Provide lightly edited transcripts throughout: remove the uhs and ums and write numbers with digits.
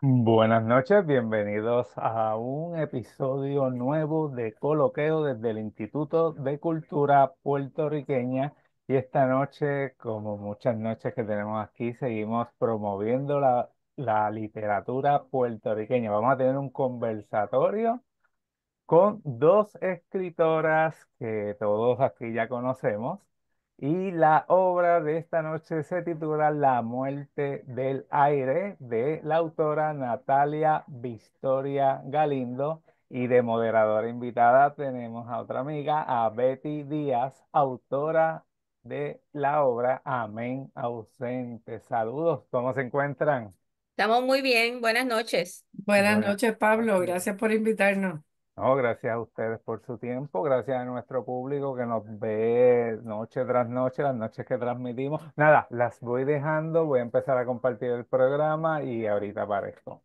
Buenas noches, bienvenidos a un episodio nuevo de Coloqueo desde el Instituto de Cultura Puertorriqueña. Y esta noche, como muchas noches que tenemos aquí, seguimos promoviendo la literatura puertorriqueña. Vamos a tener un conversatorio con dos escritoras que todos aquí ya conocemos. Y la obra de esta noche se titula La muerte del aire, de la autora Natalia Victoria Galindo. Y de moderadora invitada tenemos a otra amiga, a Betty Díaz, autora de la obra Amén Ausente. Saludos, ¿cómo se encuentran? Estamos muy bien, buenas noches. Bueno, Buenas buenas noches, Pablo. noches. Gracias por invitarnos. No, gracias a ustedes por su tiempo, gracias a nuestro público que nos ve noche tras noche, las noches que transmitimos. Nada, las voy dejando, voy a empezar a compartir el programa y ahorita aparezco.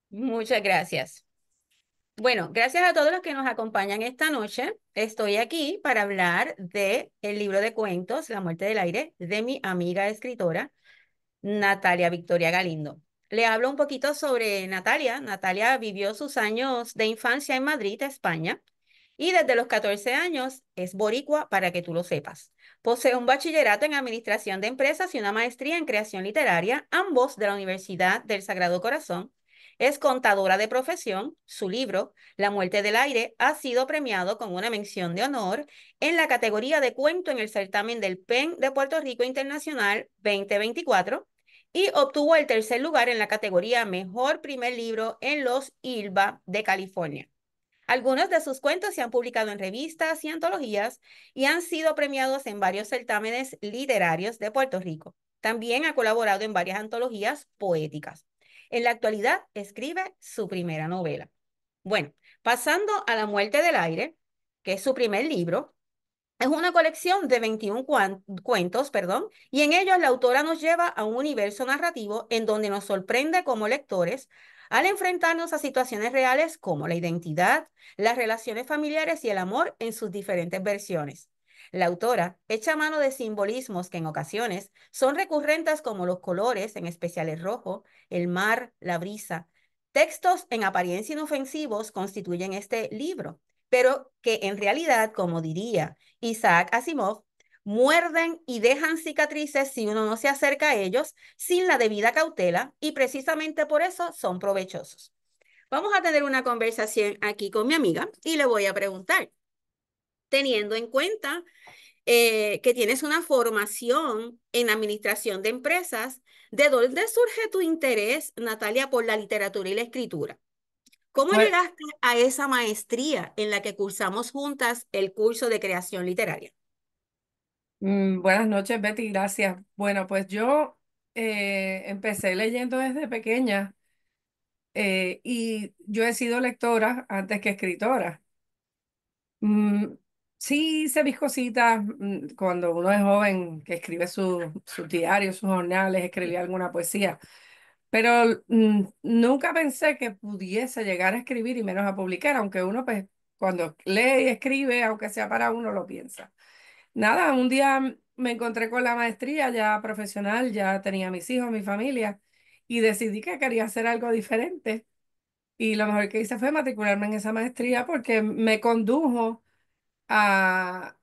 Muchas gracias. Bueno, gracias a todos los que nos acompañan esta noche. Estoy aquí para hablar de el libro de cuentos La muerte del aire de mi amiga escritora Natalia Victoria Galindo. Le hablo un poquito sobre Natalia. Natalia vivió sus años de infancia en Madrid, España, y desde los 14 años es boricua para que tú lo sepas. Posee un bachillerato en Administración de Empresas y una maestría en Creación Literaria, ambos de la Universidad del Sagrado Corazón. Es contadora de profesión. Su libro, La muerte del aire, ha sido premiado con una mención de honor en la categoría de cuento en el certamen del PEN de Puerto Rico Internacional 2024 y obtuvo el tercer lugar en la categoría Mejor Primer Libro en los ILBA de California. Algunos de sus cuentos se han publicado en revistas y antologías y han sido premiados en varios certámenes literarios de Puerto Rico. También ha colaborado en varias antologías poéticas. En la actualidad escribe su primera novela. Bueno, pasando a La muerte del aire, que es su primer libro, es una colección de 21 cuentos, perdón, y en ellos la autora nos lleva a un universo narrativo en donde nos sorprende como lectores al enfrentarnos a situaciones reales como la identidad, las relaciones familiares y el amor en sus diferentes versiones. La autora echa mano de simbolismos que en ocasiones son recurrentes como los colores, en especial el rojo, el mar, la brisa. Textos en apariencia inofensivos constituyen este libro, pero que en realidad, como diría Isaac Asimov, muerden y dejan cicatrices si uno no se acerca a ellos sin la debida cautela y precisamente por eso son provechosos. Vamos a tener una conversación aquí con mi amiga y le voy a preguntar, teniendo en cuenta que tienes una formación en administración de empresas, ¿de dónde surge tu interés, Natalia, por la literatura y la escritura? ¿Cómo Pues, llegaste a esa maestría en la que cursamos juntas el curso de creación literaria? buenas noches, Betty, gracias. Bueno, pues yo empecé leyendo desde pequeña y yo he sido lectora antes que escritora. Mm, sí hice mis cositas cuando uno es joven, que escribe sus diarios, sus jornales, escribía alguna poesía, pero nunca pensé que pudiese llegar a escribir y menos a publicar, aunque uno pues cuando lee y escribe, aunque sea para uno, lo piensa. Nada, un día me encontré con la maestría ya profesional, ya tenía mis hijos, mi familia, y decidí que quería hacer algo diferente. Y lo mejor que hice fue matricularme en esa maestría porque me condujo a,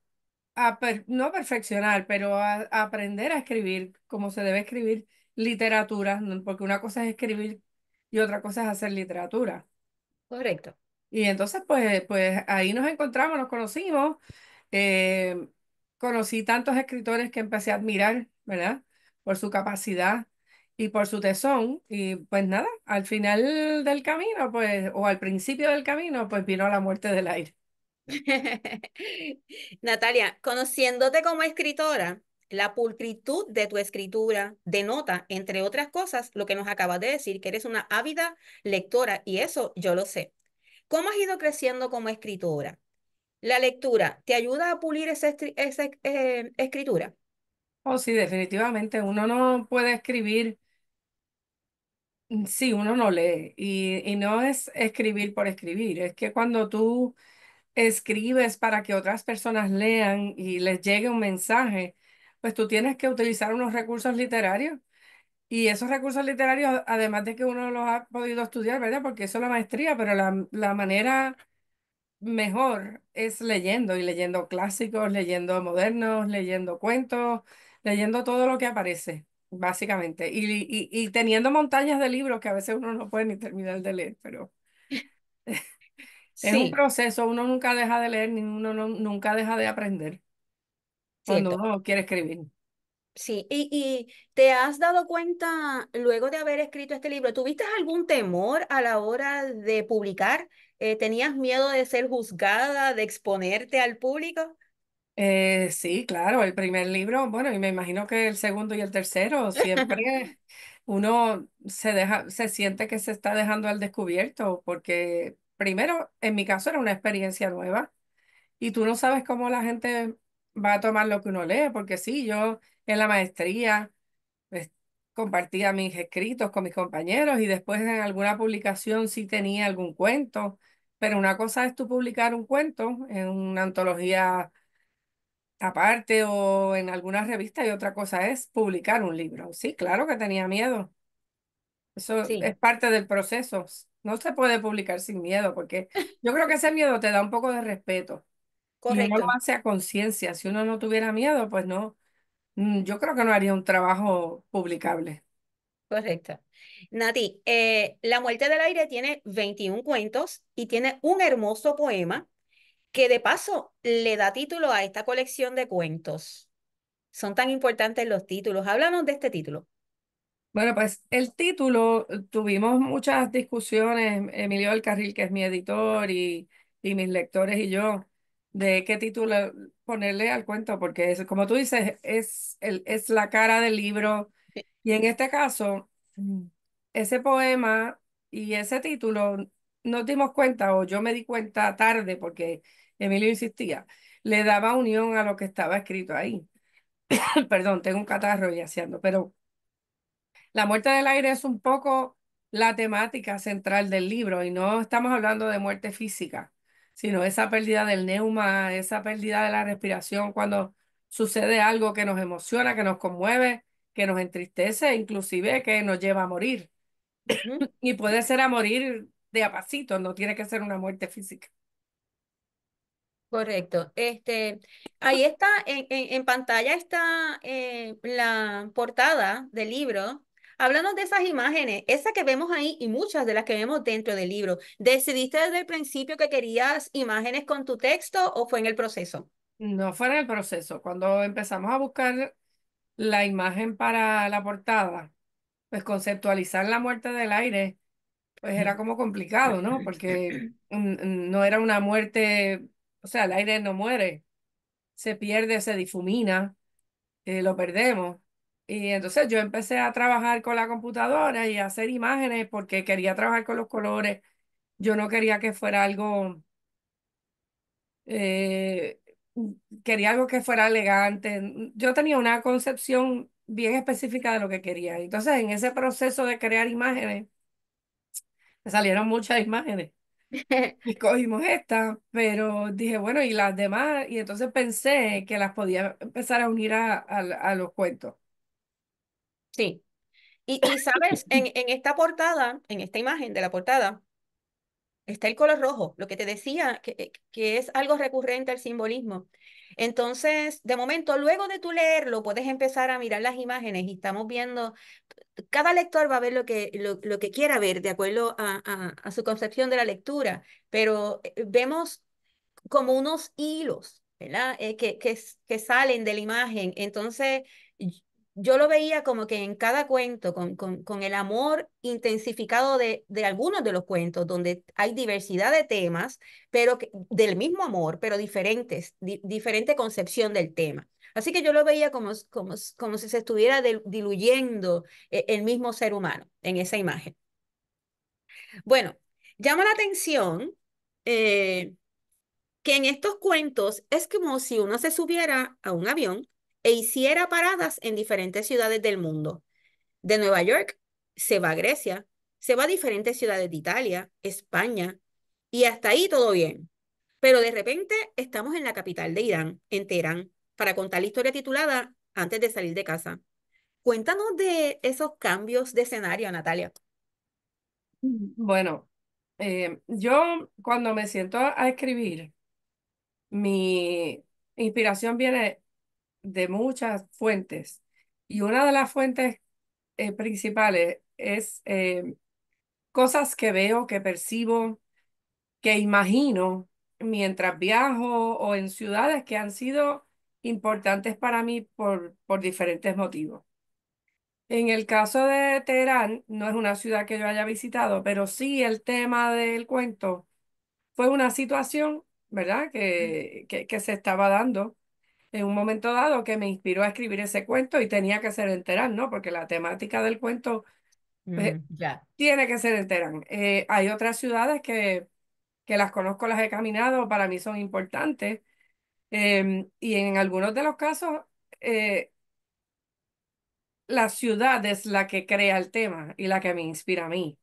no perfeccionar, pero a aprender a escribir como se debe escribir literatura, ¿no? Porque una cosa es escribir y otra cosa es hacer literatura. Correcto. Y entonces, pues ahí nos encontramos, nos conocimos. eh, Conocí tantos escritores que empecé a admirar, ¿verdad? Por su capacidad y por su tesón. Y pues nada, al final del camino, pues, o al principio del camino, pues vino la muerte del aire. Natalia, conociéndote como escritora, la pulcritud de tu escritura denota, entre otras cosas, lo que nos acabas de decir, que eres una ávida lectora, y eso yo lo sé. ¿Cómo has ido creciendo como escritora? ¿La lectura te ayuda a pulir esa escritura? Oh, sí, definitivamente, uno no puede escribir si uno no lee. Y no es escribir por escribir, es que cuando tú escribes para que otras personas lean y les llegue un mensaje, pues tú tienes que utilizar unos recursos literarios. Y esos recursos literarios, además de que uno los ha podido estudiar, ¿verdad? Porque eso es la maestría, pero la manera mejor es leyendo y leyendo clásicos, leyendo modernos, leyendo cuentos, leyendo todo lo que aparece, básicamente. Y teniendo montañas de libros que a veces uno no puede ni terminar de leer, pero es un Sí, proceso, uno nunca deja de leer, ni uno nunca deja de aprender cuando cierto. uno quiere escribir. Sí, y te has dado cuenta, luego de haber escrito este libro, ¿tuviste algún temor a la hora de publicar? ¿Tenías miedo de ser juzgada, de exponerte al público? Sí, claro, el primer libro, bueno, y me imagino que el segundo y el tercero, siempre uno se siente que se está dejando al descubierto, porque primero, en mi caso era una experiencia nueva y tú no sabes cómo la gente va a tomar lo que uno lee, porque sí, yo en la maestría pues, compartía mis escritos con mis compañeros y después en alguna publicación sí tenía algún cuento, pero una cosa es tú publicar un cuento en una antología aparte o en alguna revista y otra cosa es publicar un libro. Sí, claro que tenía miedo. Eso Sí, es parte del proceso. No se puede publicar sin miedo porque yo creo que ese miedo te da un poco de respeto y uno lo correcto, hace a conciencia. Si uno no tuviera miedo, pues no, yo creo que no haría un trabajo publicable. correcto. Nati, La muerte del aire tiene 21 cuentos y tiene un hermoso poema que de paso le da título a esta colección de cuentos. Son tan importantes los títulos. Háblanos de este título. Bueno, pues el título, tuvimos muchas discusiones, Emilio del Carril, que es mi editor, y mis lectores y yo, de qué título ponerle al cuento, porque es, como tú dices, es la cara del libro. Y en este caso, ese poema y ese título nos dimos cuenta, o yo me di cuenta tarde, porque Emilio insistía, le daba unión a lo que estaba escrito ahí. Perdón, tengo un catarro y haciendo, pero... La muerte del aire es un poco la temática central del libro y no estamos hablando de muerte física, sino esa pérdida del neuma, esa pérdida de la respiración cuando sucede algo que nos emociona, que nos conmueve, que nos entristece, inclusive que nos lleva a morir. Ujú. Y puede ser a morir de a pasito, no tiene que ser una muerte física. Correcto. Ahí está, en pantalla está la portada del libro. Háblanos de esas imágenes, esa que vemos ahí y muchas de las que vemos dentro del libro. ¿Decidiste desde el principio que querías imágenes con tu texto o fue en el proceso? No fue en el proceso. Cuando empezamos a buscar la imagen para la portada, pues conceptualizar la muerte del aire pues era como complicado, ¿no? Porque no era una muerte, o sea, el aire no muere, se pierde, se difumina, lo perdemos. Y entonces yo empecé a trabajar con la computadora y a hacer imágenes porque quería trabajar con los colores. Yo no quería que fuera algo, eh, quería algo que fuera elegante. Yo tenía una concepción bien específica de lo que quería. Entonces, en ese proceso de crear imágenes, me salieron muchas imágenes. Y cogimos esta, pero dije, bueno, y las demás, y entonces pensé que las podía empezar a unir a los cuentos. Sí. Y sabes, en esta portada, en esta imagen de la portada, está el color rojo, lo que te decía, que es algo recurrente al simbolismo. Entonces, de momento, luego de tú leerlo, puedes empezar a mirar las imágenes y estamos viendo, cada lector va a ver lo que quiera ver de acuerdo a su concepción de la lectura, pero vemos como unos hilos, ¿verdad? Que salen de la imagen. Entonces, yo lo veía como que en cada cuento, con el amor intensificado de algunos de los cuentos, donde hay diversidad de temas, pero del mismo amor, pero diferentes, diferente concepción del tema. Así que yo lo veía como si se estuviera diluyendo el mismo ser humano en esa imagen. Bueno, llama la atención eh, que en estos cuentos es como si uno se subiera a un avión e hiciera paradas en diferentes ciudades del mundo. De Nueva York se va a Grecia, se va a diferentes ciudades de Italia, España, y hasta ahí todo bien. Pero de repente estamos en la capital de Irán, en Teherán, para contar la historia titulada Antes de salir de casa. Cuéntanos de esos cambios de escenario, Natalia. Bueno, yo cuando me siento a escribir, mi inspiración viene de muchas fuentes y una de las fuentes principales es cosas que veo, que percibo, que imagino mientras viajo o en ciudades que han sido importantes para mí por diferentes motivos. En el caso de Teherán, no es una ciudad que yo haya visitado, pero sí el tema del cuento fue una situación, ¿verdad?, que se estaba dando en un momento dado que me inspiró a escribir ese cuento y tenía que ser en Teherán, ¿no? Porque la temática del cuento pues, Ya. tiene que ser en Teherán. Hay otras ciudades que las conozco, las he caminado, para mí son importantes. Y en algunos de los casos, eh, la ciudad es la que crea el tema y la que me inspira a mí.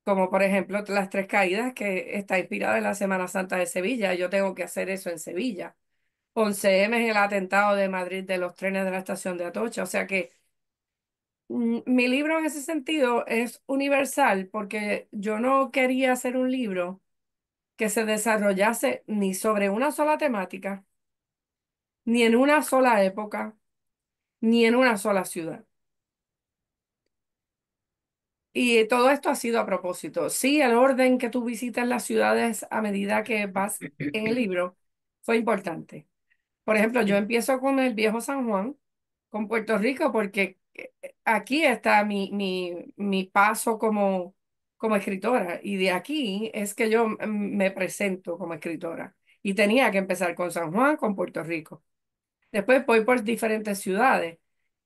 Como por ejemplo Las Tres Caídas, que está inspirada en la Semana Santa de Sevilla. Yo tengo que hacer eso en Sevilla. 11M es el atentado de Madrid de los trenes de la estación de Atocha. O sea que mi libro en ese sentido es universal porque yo no quería hacer un libro que se desarrollase ni sobre una sola temática, ni en una sola época, ni en una sola ciudad. Y todo esto ha sido a propósito. Sí, el orden que tú visitas las ciudades a medida que vas en el libro fue importante. Por ejemplo, yo empiezo con el viejo San Juan, con Puerto Rico, porque aquí está mi paso como escritora. Y de aquí es que yo me presento como escritora. Y tenía que empezar con San Juan, con Puerto Rico. Después voy por diferentes ciudades.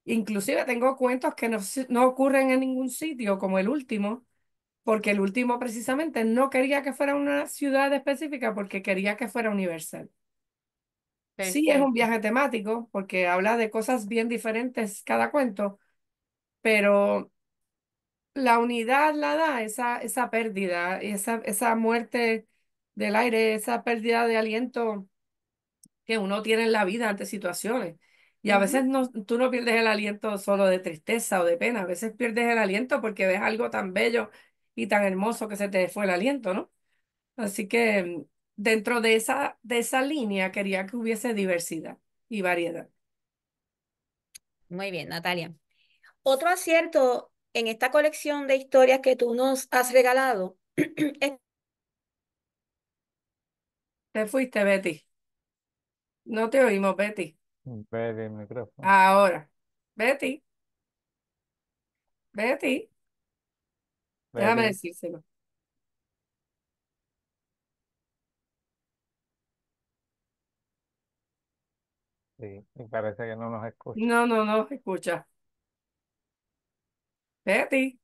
Inclusive tengo cuentos que no ocurren en ningún sitio, como el último, porque el último precisamente no quería que fuera una ciudad específica, porque quería que fuera universal. Sí es un Perfecto. viaje temático, porque habla de cosas bien diferentes cada cuento, pero la unidad la da esa pérdida, esa muerte del aire, esa pérdida de aliento que uno tiene en la vida ante situaciones. Y a Ujú. veces no, tú no pierdes el aliento solo de tristeza o de pena, a veces pierdes el aliento porque ves algo tan bello y tan hermoso que se te fue el aliento, ¿no? Así que dentro de esa línea quería que hubiese diversidad y variedad. Muy bien, Natalia. Otro acierto en esta colección de historias que tú nos has regalado es. Te fuiste, Betty. No te oímos, Betty. Ver el micrófono. Ahora, Betty, Betty, déjame Betty, decírselo. sí, y parece que no nos escucha. No, no, no, escucha. Betty,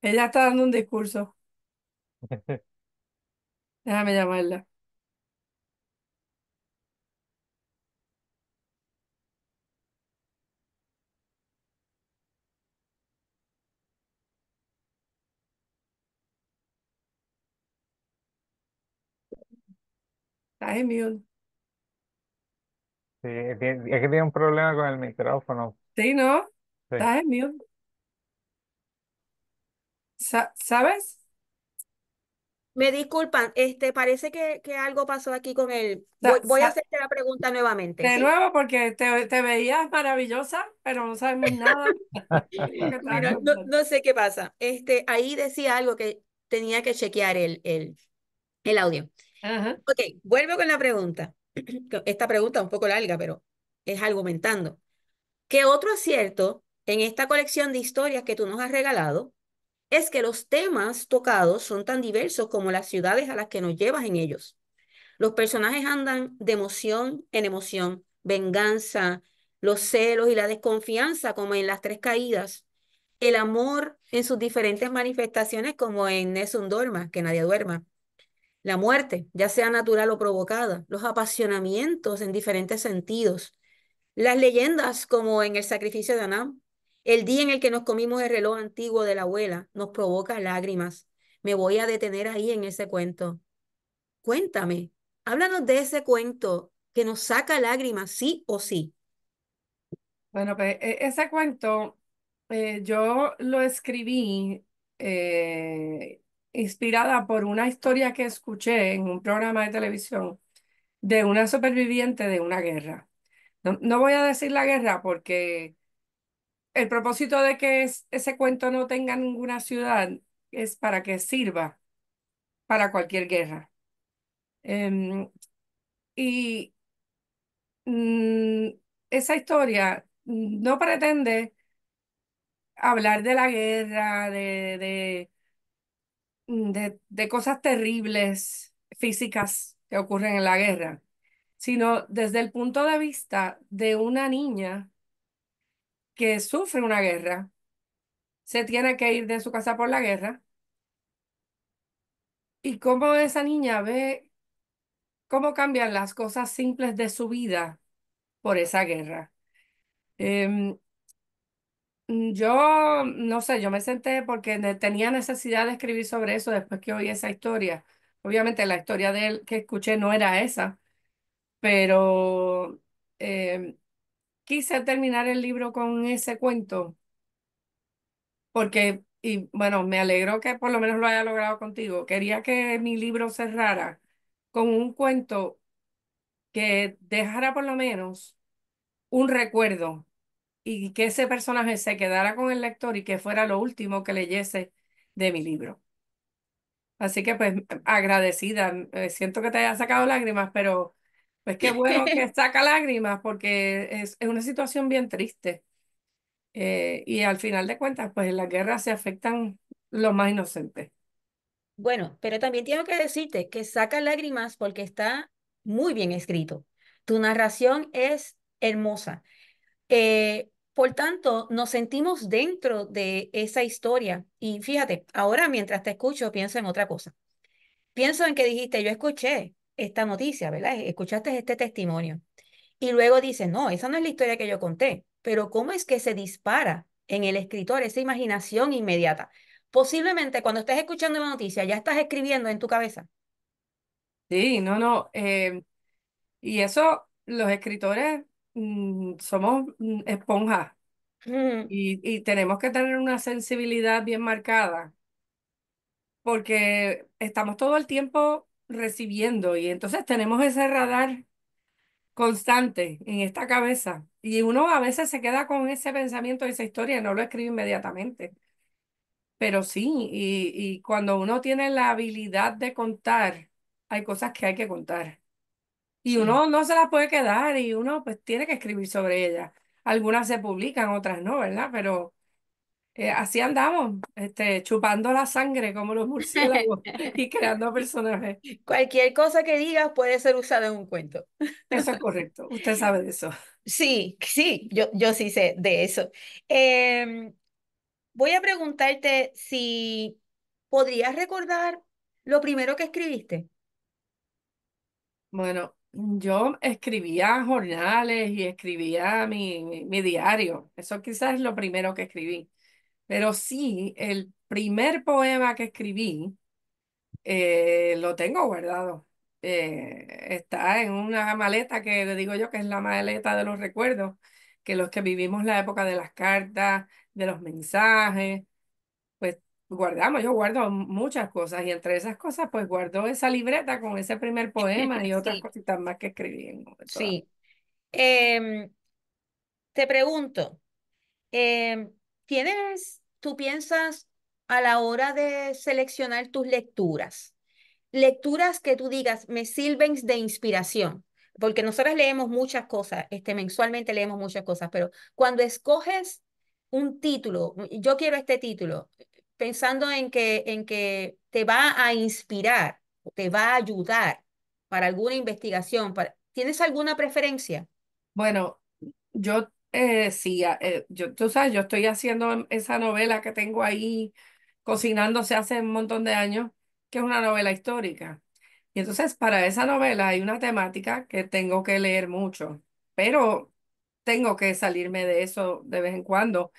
ella está dando un discurso. Déjame llamarla. Estás en mute. Sí, es que tiene un problema con el micrófono. Sí, ¿no? Sí. Estás en mute. ¿Sabes? Me disculpan, parece que algo pasó aquí con el. Voy, Sa- voy a sa- hacerte la pregunta nuevamente, de ¿sí? nuevo, porque te veías maravillosa, pero no sabemos nada de lo que estabas Bueno, no, contando. no sé qué pasa. Ahí decía algo que tenía que chequear el audio. Ajá. Ok, vuelvo con la pregunta. Esta pregunta es un poco larga, pero es argumentando. ¿Qué otro acierto en esta colección de historias que tú nos has regalado es que los temas tocados son tan diversos como las ciudades a las que nos llevas en ellos? Los personajes andan de emoción en emoción, venganza, los celos y la desconfianza como en Las Tres Caídas, el amor en sus diferentes manifestaciones como en Nessun Dorma, que nadie duerma, la muerte, ya sea natural o provocada, los apasionamientos en diferentes sentidos, las leyendas como en el sacrificio de Anam, el día en el que nos comimos el reloj antiguo de la abuela, nos provoca lágrimas. Me voy a detener ahí en ese cuento. Cuéntame, háblanos de ese cuento que nos saca lágrimas, sí o sí. Bueno, pues ese cuento yo lo escribí inspirada por una historia que escuché en un programa de televisión de una superviviente de una guerra. No voy a decir la guerra porque el propósito de que ese cuento no tenga ninguna ciudad es para que sirva para cualquier guerra. Em, y mm, esa historia no pretende hablar de la guerra, de cosas terribles físicas que ocurren en la guerra, sino desde el punto de vista de una niña que sufre una guerra, se tiene que ir de su casa por la guerra, y cómo esa niña ve cómo cambian las cosas simples de su vida por esa guerra. Em, yo no sé, yo me senté porque tenía necesidad de escribir sobre eso después que oí esa historia. Obviamente la historia de él que escuché no era esa, pero em, quise terminar el libro con ese cuento porque, y bueno, me alegro que por lo menos lo haya logrado contigo. Quería que mi libro cerrara con un cuento que dejara por lo menos un recuerdo y que ese personaje se quedara con el lector y que fuera lo último que leyese de mi libro. Así que pues agradecida, siento que te haya sacado lágrimas, pero pues qué bueno que saca lágrimas porque es una situación bien triste. Y al final de cuentas, pues en la guerra se afectan los más inocentes. Bueno, pero también tengo que decirte que saca lágrimas porque está muy bien escrito. Tu narración es hermosa. Por tanto, nos sentimos dentro de esa historia. Y fíjate, ahora mientras te escucho, pienso en otra cosa. Pienso en que dijiste, yo escuché esta noticia, ¿verdad? Escuchaste este testimonio. Y luego dices, no, esa no es la historia que yo conté. Pero ¿cómo es que se dispara en el escritor esa imaginación inmediata? Posiblemente cuando estés escuchando la noticia ya estás escribiendo en tu cabeza. Sí, no, no. Y eso, los escritores somos esponjas Mm, y tenemos que tener una sensibilidad bien marcada porque estamos todo el tiempo recibiendo y entonces tenemos ese radar constante en esta cabeza y uno a veces se queda con ese pensamiento, esa historia, no lo escribe inmediatamente, pero sí, y cuando uno tiene la habilidad de contar, hay cosas que hay que contar y sí. uno no se las puede quedar y uno pues tiene que escribir sobre ellas. Algunas se publican, otras no, ¿verdad? Pero así andamos, chupando la sangre como los murciélagos y creando personajes. Cualquier cosa que digas puede ser usada en un cuento. Eso es correcto, usted sabe de eso. Sí, sí, yo sí sé de eso. Em, Voy a preguntarte si podrías recordar lo primero que escribiste. Bueno, yo escribía jornales y escribía mi diario. Eso quizás es lo primero que escribí. Pero sí, el primer poema que escribí lo tengo guardado. Está en una maleta que le digo yo que es la maleta de los recuerdos, que los que vivimos la época de las cartas, de los mensajes, pues guardamos. Yo guardo muchas cosas y entre esas cosas pues guardo esa libreta con ese primer poema y otras Sí, cositas más que escribí en un momento dado. sí. Em, Te pregunto, tú piensas a la hora de seleccionar tus lecturas? Lecturas que tú digas me sirven de inspiración, porque nosotros leemos muchas cosas, mensualmente leemos muchas cosas, pero cuando escoges un título, yo quiero este título, pensando en que te va a inspirar, te va a ayudar para alguna investigación, ¿tienes alguna preferencia? Bueno, yo sí, tú sabes, yo estoy haciendo esa novela que tengo ahí cocinándose hace un montón de años, que es una novela histórica. Y entonces para esa novela hay una temática que tengo que leer mucho, pero tengo que salirme de eso de vez en cuando.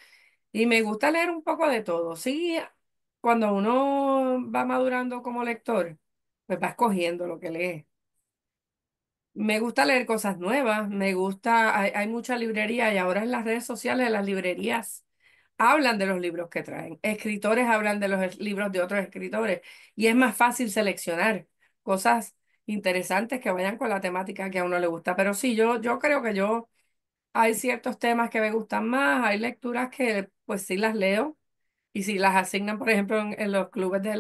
Y me gusta leer un poco de todo. Sí, cuando uno va madurando como lector, pues va escogiendo lo que lee. Me gusta leer cosas nuevas, me gusta, hay mucha librería y ahora en las redes sociales las librerías hablan de los libros que traen, escritores hablan de los libros de otros escritores y es más fácil seleccionar cosas interesantes que vayan con la temática que a uno le gusta. Pero sí, yo creo que hay ciertos temas que me gustan más, hay lecturas que pues sí las leo y si las asignan, por ejemplo, en los clubes de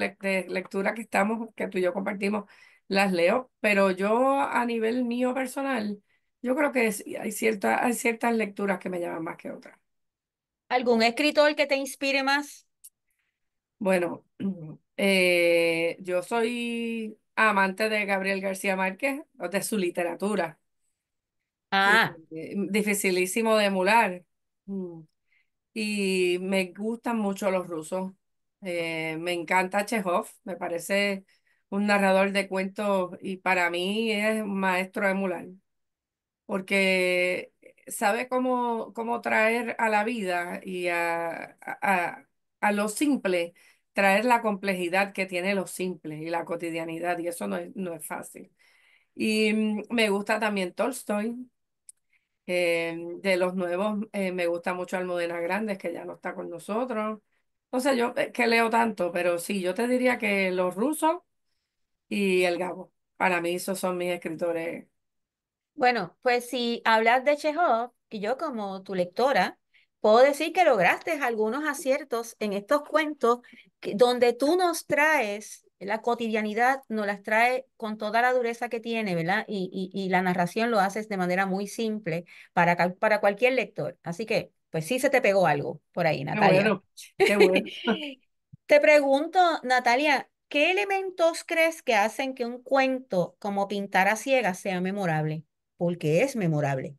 lectura que estamos, que tú y yo compartimos, las leo, pero yo a nivel mío personal, yo creo que hay ciertas lecturas que me llaman más que otras. ¿Algún escritor que te inspire más? Bueno, yo soy amante de Gabriel García Márquez, o de su literatura, Ah, dificilísimo de emular. Mm. Y me gustan mucho los rusos. Me encanta Chekhov, me parece un narrador de cuentos y para mí es un maestro de Mulan, porque sabe cómo traer a la vida y a lo simple, traer la complejidad que tiene lo simple y la cotidianidad, y eso no es fácil. Y me gusta también Tolstoy. De los nuevos, me gusta mucho Almudena Grandes, que ya no está con nosotros. No sé, yo que leo tanto, pero sí, yo te diría que los rusos y el Gabo. Para mí esos son mis escritores. bueno, pues si hablas de Chekhov, y yo como tu lectora, puedo decir que lograste algunos aciertos en estos cuentos donde tú nos traes la cotidianidad, nos las trae con toda la dureza que tiene, ¿verdad? Y la narración lo haces de manera muy simple para cualquier lector. Así que, pues sí se te pegó algo por ahí, Qué Natalia. bueno, qué bueno. Te pregunto, Natalia, ¿qué elementos crees que hacen que un cuento como Pintar a ciegas sea memorable? Porque es memorable.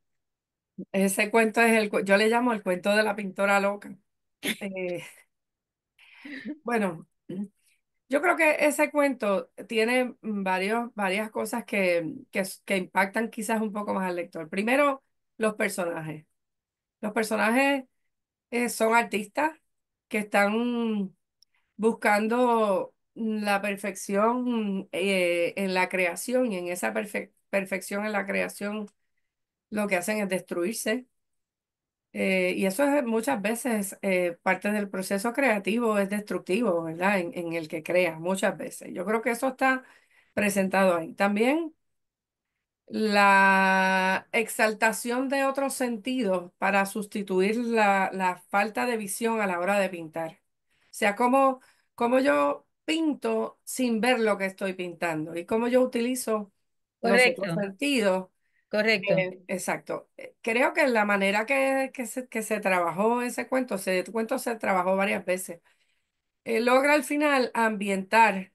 Ese cuento es yo le llamo el cuento de la pintora loca. Eh, bueno, yo creo que ese cuento tiene varias cosas que impactan quizás un poco más al lector. Primero, los personajes. Los personajes son artistas que están buscando la perfección en la creación y en esa perfección en la creación lo que hacen es destruirse. Y eso es muchas veces parte del proceso creativo, es destructivo, ¿verdad? En el que crea, muchas veces. Yo creo que eso está presentado ahí. También la exaltación de otros sentidos para sustituir la falta de visión a la hora de pintar. O sea, cómo yo pinto sin ver lo que estoy pintando y cómo yo utilizo los otros Correcto, sentidos. correcto. Exacto. Creo que la manera que se trabajó ese cuento se trabajó varias veces, logra al final ambientar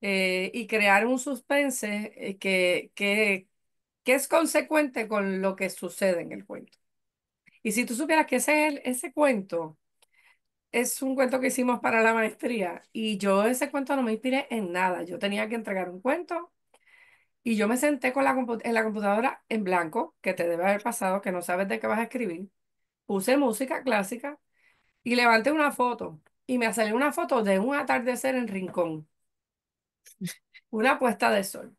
y crear un suspense que es consecuente con lo que sucede en el cuento. Y si tú supieras que ese cuento es un cuento que hicimos para la maestría y yo ese cuento no me inspiré en nada. Yo tenía que entregar un cuento y yo me senté en la computadora en blanco, que te debe haber pasado, que no sabes de qué vas a escribir. Puse música clásica y levanté una foto y me salió una foto de un atardecer en Rincón, una puesta de sol.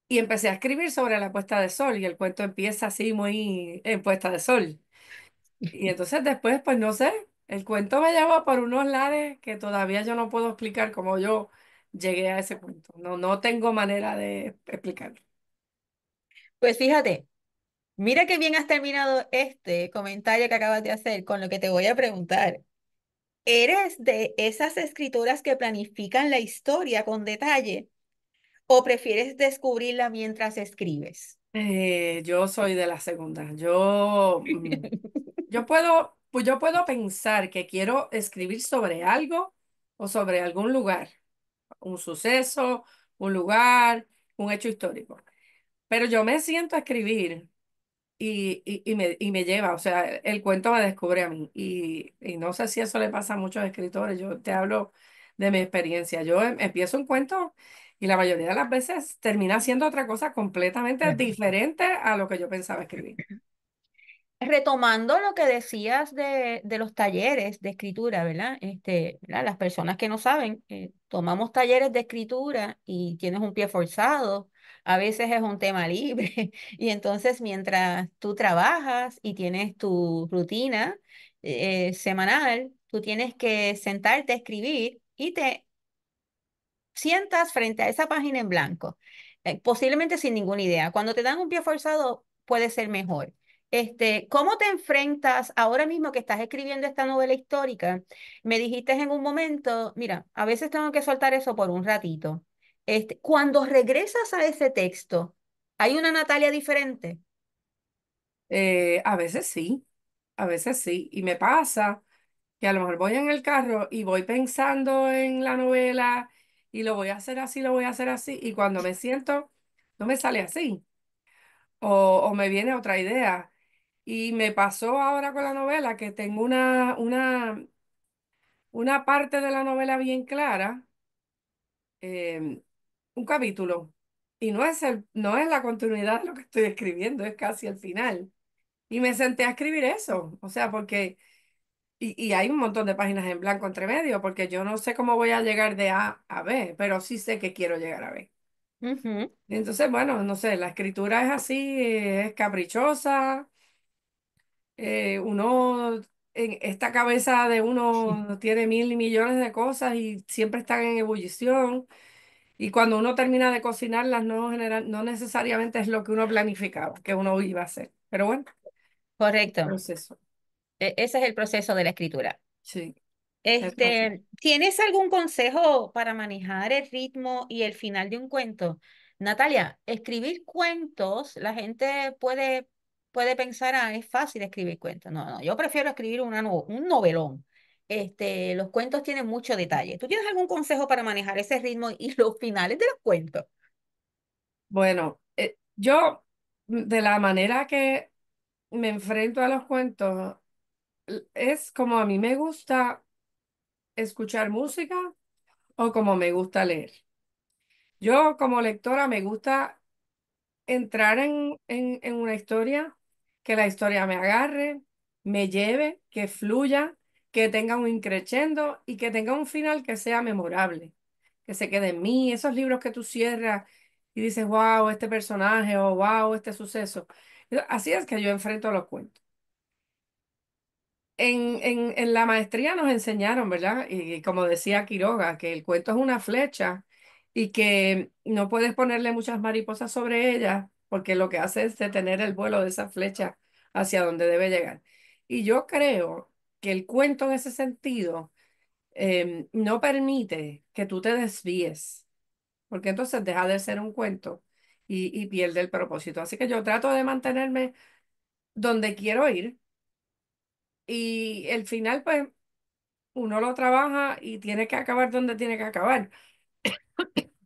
Y empecé a escribir sobre la puesta de sol y el cuento empieza así muy en puesta de sol. Y entonces después, pues no sé, el cuento me llevó por unos lares que todavía yo no puedo explicar cómo yo llegué a ese cuento. No tengo manera de explicarlo. Pues fíjate, mira qué bien has terminado este comentario que acabas de hacer con lo que te voy a preguntar. ¿Eres de esas escritoras que planifican la historia con detalle o prefieres descubrirla mientras escribes? Yo soy de la segunda. Yo puedo pensar que quiero escribir sobre algo o sobre algún lugar, un suceso, un lugar, un hecho histórico. Pero yo me siento a escribir y me lleva, o sea, el cuento me descubre a mí. Y no sé si eso le pasa a muchos escritores. Yo te hablo de mi experiencia. Yo empiezo un cuento y la mayoría de las veces termina siendo otra cosa completamente diferente a lo que yo pensaba escribir. retomando lo que decías de los talleres de escritura, ¿verdad? ¿Verdad? Las personas que no saben, tomamos talleres de escritura y tienes un pie forzado, a veces es un tema libre, y entonces mientras tú trabajas y tienes tu rutina semanal, tú tienes que sentarte a escribir y te sientas frente a esa página en blanco, posiblemente sin ninguna idea. Cuando te dan un pie forzado, puede ser mejor. ¿Cómo te enfrentas ahora mismo que estás escribiendo esta novela histórica? Me dijiste en un momento, mira, a veces tengo que soltar eso por un ratito. Cuando regresas a ese texto, ¿hay una Natalia diferente? A veces sí, a veces sí. Y me pasa que a lo mejor voy en el carro y voy pensando en la novela y lo voy a hacer así, lo voy a hacer así. Y cuando me siento, no me sale así. O me viene otra idea. Y me pasó ahora con la novela que tengo una parte de la novela bien clara, em, un capítulo. Y no es la continuidad de lo que estoy escribiendo, es casi el final. Y me senté a escribir eso. O sea, porque, y hay un montón de páginas en blanco entre medio, porque yo no sé cómo voy a llegar de A a B, pero sí sé que quiero llegar a B. Ujú. Entonces, bueno, no sé, la escritura es así, es caprichosa. Uno, en esta cabeza de uno tiene mil y millones de cosas y siempre están en ebullición. Y cuando uno termina de cocinarlas, no necesariamente es lo que uno planificaba, que uno iba a hacer. Pero bueno, Correcto. proceso. Ese es el proceso de la escritura. Sí, es así. ¿Tienes algún consejo para manejar el ritmo y el final de un cuento? Natalia, escribir cuentos, la gente puede pensar, ah, es fácil escribir cuentos. No, no, yo prefiero escribir un novelón. Los cuentos tienen mucho detalle. ¿Tú tienes algún consejo para manejar ese ritmo y los finales de los cuentos? Bueno, yo de la manera que me enfrento a los cuentos, es como a mí me gusta escuchar música o como me gusta leer. Yo como lectora me gusta entrar en una historia, que la historia me agarre, me lleve, que fluya, que tenga un increchendo y que tenga un final que sea memorable, que se quede en mí, esos libros que tú cierras y dices, wow, este personaje o wow, este suceso. Así es que yo enfrento los cuentos. En la maestría nos enseñaron, ¿verdad? Y como decía Quiroga, que el cuento es una flecha y que no puedes ponerle muchas mariposas sobre ella porque lo que hace es detener el vuelo de esa flecha hacia donde debe llegar. Y yo creo que el cuento en ese sentido no permite que tú te desvíes, porque entonces deja de ser un cuento y pierde el propósito. Así que yo trato de mantenerme donde quiero ir y el final, pues uno lo trabaja y tiene que acabar donde tiene que acabar.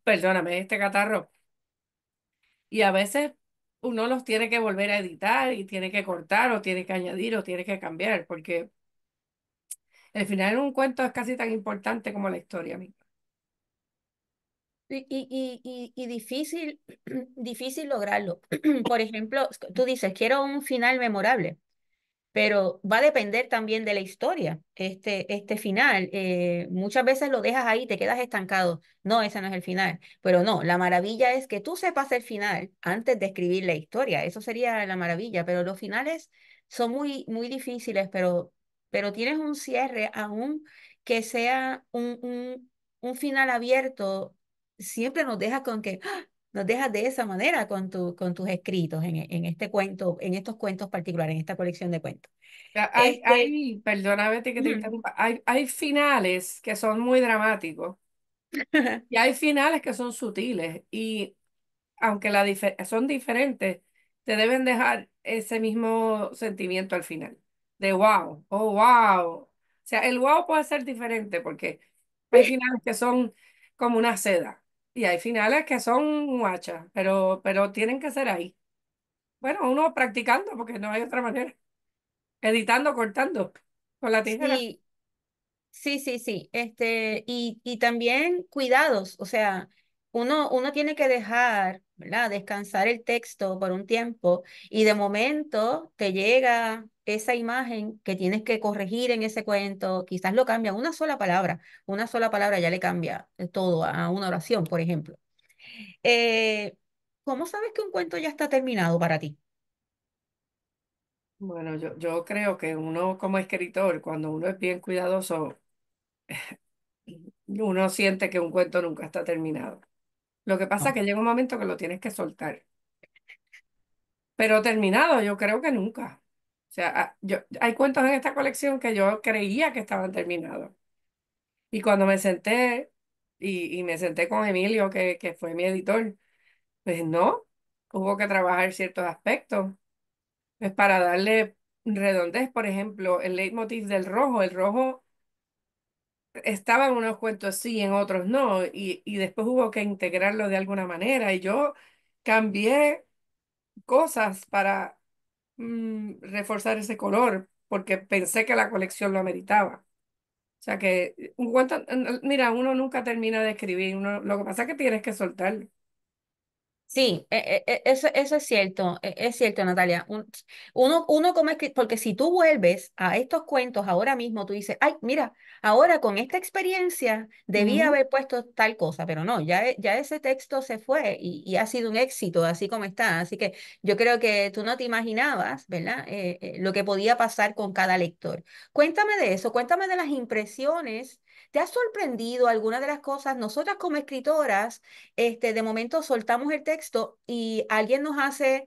Perdóname, este catarro. Y a veces uno los tiene que volver a editar y tiene que cortar o tiene que añadir o tiene que cambiar, porque el final en un cuento es casi tan importante como la historia misma. Y difícil, difícil lograrlo. Por ejemplo, tú dices, quiero un final memorable. Pero va a depender también de la historia. Este final, muchas veces lo dejas ahí, te quedas estancado. No, ese no es el final. Pero no, la maravilla es que tú sepas el final antes de escribir la historia. Eso sería la maravilla. Pero los finales son muy, muy difíciles, pero tienes un cierre, aún que sea un final abierto, siempre nos deja con que ¡ah! Nos dejas de esa manera con tus escritos en este cuento, en estos cuentos particulares, en esta colección de cuentos. Este, Perdona, Betty, que te ujú. interrumpa. Hay finales que son muy dramáticos y hay finales que son sutiles. Y aunque son diferentes, te deben dejar ese mismo sentimiento al final, de wow, oh wow. O sea, el wow puede ser diferente porque hay finales que son como una seda y hay finales que son guachas, pero tienen que ser ahí. Bueno, uno practicando porque no hay otra manera, editando, cortando con la tijera. Sí, sí, sí, sí. Y también cuidados, o sea, uno tiene que dejar ¿verdad? Descansar el texto por un tiempo y de momento te llega esa imagen que tienes que corregir en ese cuento, quizás lo cambia una sola palabra ya le cambia todo a una oración, por ejemplo. Eh, ¿Cómo sabes que un cuento ya está terminado para ti? Bueno, yo creo que uno como escritor, cuando uno es bien cuidadoso, uno siente que un cuento nunca está terminado. Lo que pasa es No. que llega un momento que lo tienes que soltar. Pero terminado, yo creo que nunca. O sea, hay cuentos en esta colección que yo creía que estaban terminados. Y cuando me senté y me senté con Emilio, que fue mi editor, pues no, hubo que trabajar ciertos aspectos. Pues para darle redondez, por ejemplo, el leitmotiv del rojo. El rojo estaba en unos cuentos sí, en otros no. Y después hubo que integrarlo de alguna manera. Y yo cambié cosas para reforzar ese color, porque pensé que la colección lo ameritaba. O sea que un cuento, mira, uno nunca termina de escribir, lo que pasa es que tienes que soltarlo. Sí, eso es cierto, Natalia. Uno como escritor, porque si tú vuelves a estos cuentos ahora mismo, tú dices, ay, mira, ahora con esta experiencia debía Ujú. haber puesto tal cosa, pero no, ya ese texto se fue y ha sido un éxito, así como está. Así que yo creo que tú no te imaginabas, ¿verdad? Lo que podía pasar con cada lector. Cuéntame de eso, cuéntame de las impresiones. ¿Te ha sorprendido alguna de las cosas? Nosotras como escritoras de momento soltamos el texto y alguien nos hace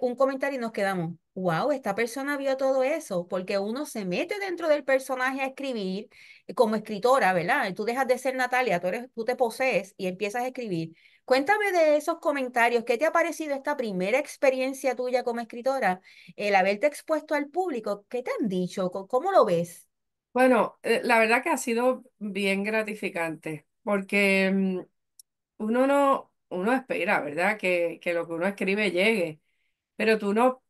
un comentario y nos quedamos, wow, esta persona vio todo eso, porque uno se mete dentro del personaje a escribir como escritora, ¿verdad? Tú dejas de ser Natalia, tú te posees y empiezas a escribir. Cuéntame de esos comentarios, ¿qué te ha parecido esta primera experiencia tuya como escritora? El haberte expuesto al público, ¿qué te han dicho? ¿Cómo lo ves? Bueno, la verdad que ha sido bien gratificante, porque uno espera, ¿verdad? Que lo que uno escribe llegue, pero tú no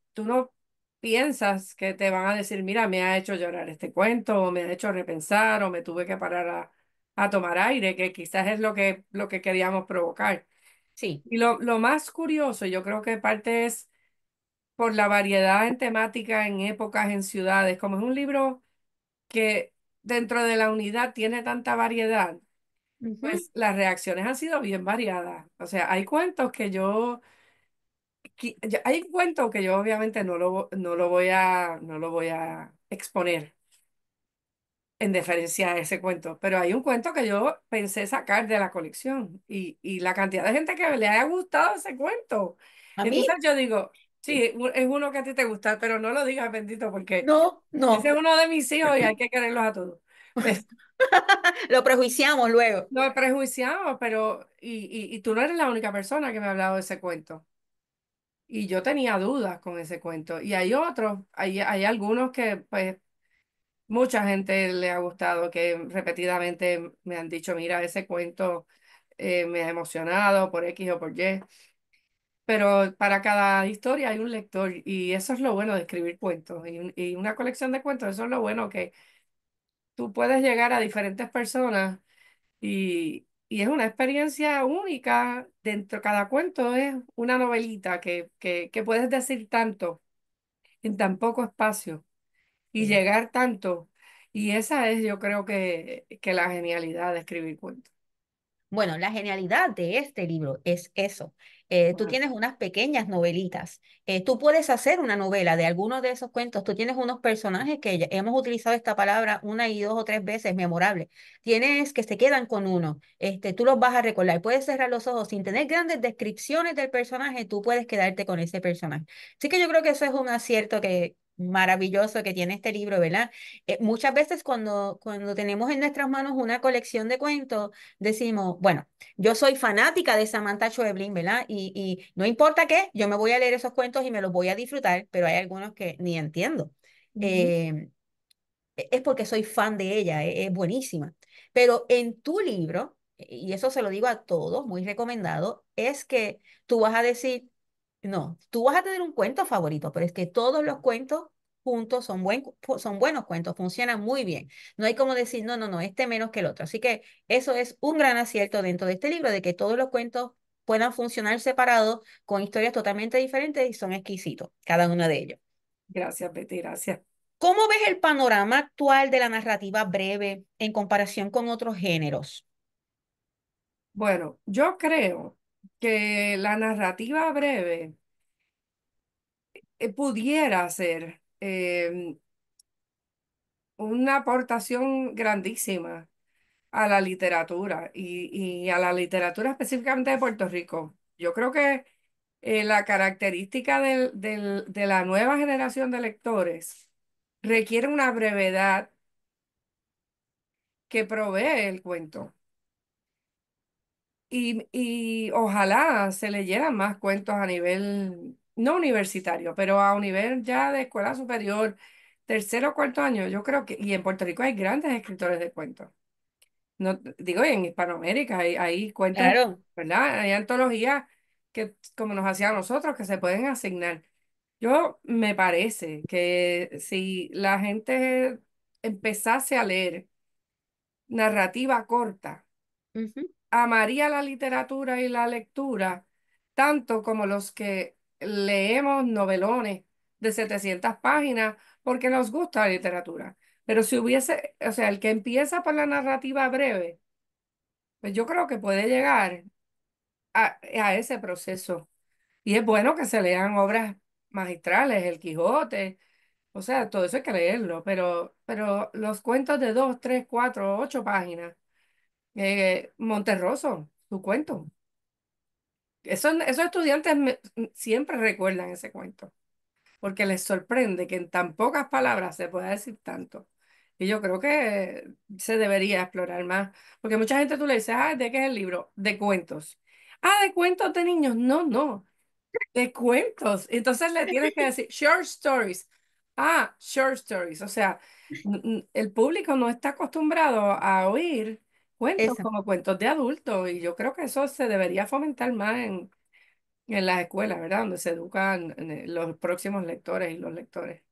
piensas que te van a decir, mira, me ha hecho llorar este cuento, o me ha hecho repensar, o me tuve que parar a tomar aire, que quizás es lo que queríamos provocar. Sí. Y lo más curioso, yo creo que parte es por la variedad en temática, en épocas, en ciudades, como es un libro que dentro de la unidad tiene tanta variedad, Ujú. pues las reacciones han sido bien variadas. O sea, hay cuentos que hay un cuento que yo obviamente no lo voy a exponer en deferencia a ese cuento, pero hay un cuento que yo pensé sacar de la colección y la cantidad de gente que le haya gustado ese cuento. A mí, Entonces yo digo, sí. sí, es uno que a ti te gusta, pero no lo digas, bendito, porque No, ese no. es uno de mis hijos y hay que quererlos a todos. Pues Lo prejuiciamos luego. no he prejuiciado, pero y tú no eres la única persona que me ha hablado de ese cuento. Y yo tenía dudas con ese cuento. Y hay otros, hay algunos que pues mucha gente le ha gustado, que repetidamente me han dicho, mira, ese cuento me ha emocionado por X o por Y. Pero para cada historia hay un lector y eso es lo bueno de escribir cuentos. Y una colección de cuentos, eso es lo bueno que tú puedes llegar a diferentes personas y es una experiencia única. Dentro, cada cuento es una novelita que puedes decir tanto en tan poco espacio y Sí. llegar tanto. Y esa es, yo creo que la genialidad de escribir cuentos. Bueno, la genialidad de este libro es eso. Tú Ajá. tienes unas pequeñas novelitas. Tú puedes hacer una novela de alguno de esos cuentos. Tú tienes unos personajes que hemos utilizado esta palabra una y dos o tres veces, memorable. Tienes que se quedan con uno. Tú los vas a recordar. Puedes cerrar los ojos sin tener grandes descripciones del personaje. Tú puedes quedarte con ese personaje. Así que yo creo que eso es un acierto que maravilloso que tiene este libro, ¿verdad? Muchas veces cuando tenemos en nuestras manos una colección de cuentos decimos, bueno, yo soy fanática de Samantha Schweblin, ¿verdad? Y no importa qué, yo me voy a leer esos cuentos y me los voy a disfrutar, pero hay algunos que ni entiendo. Ujú. Eh, es porque soy fan de ella, es buenísima. Pero en tu libro, y eso se lo digo a todos, muy recomendado, es que tú vas a decir, no, tú vas a tener un cuento favorito, pero es que todos los cuentos juntos son buenos cuentos, funcionan muy bien. No hay como decir, no, este menos que el otro. Así que eso es un gran acierto dentro de este libro, de que todos los cuentos puedan funcionar separados con historias totalmente diferentes y son exquisitos, cada uno de ellos. Gracias, Betty, gracias. ¿Cómo ves el panorama actual de la narrativa breve en comparación con otros géneros? Bueno, yo creo que la narrativa breve pudiera ser una aportación grandísima a la literatura y a la literatura específicamente de Puerto Rico. Yo creo que la característica de la nueva generación de lectores requiere una brevedad que provee el cuento. Y ojalá se leyeran más cuentos a nivel, no universitario, pero a un nivel ya de escuela superior, tercero o cuarto año. Yo creo que, y en Puerto Rico hay grandes escritores de cuentos. No, digo, y en Hispanoamérica hay cuentos, Claro. ¿verdad? Hay antologías que, como nos hacía a nosotros, que se pueden asignar. Yo me parece que si la gente empezase a leer narrativa corta, Ujú. amaría la literatura y la lectura tanto como los que leemos novelones de 700 páginas porque nos gusta la literatura. Pero si hubiese, o sea, el que empieza por la narrativa breve, pues yo creo que puede llegar a ese proceso. Y es bueno que se lean obras magistrales, El Quijote, o sea, todo eso hay que leerlo, pero los cuentos de 2, 3, 4, 8 páginas, Monterroso, su cuento. Esos estudiantes siempre recuerdan ese cuento, porque les sorprende que en tan pocas palabras se pueda decir tanto. Y yo creo que se debería explorar más, porque mucha gente tú le dices, ah, ¿de qué es el libro? De cuentos. Ah, de cuentos de niños. No, no, de cuentos. Entonces le tienes que decir short stories. Ah, short stories. O sea, el público no está acostumbrado a oír cuentos Eso. como cuentos de adultos, y yo creo que eso se debería fomentar más en las escuelas, ¿verdad? Donde se educan los próximos lectores y los lectores.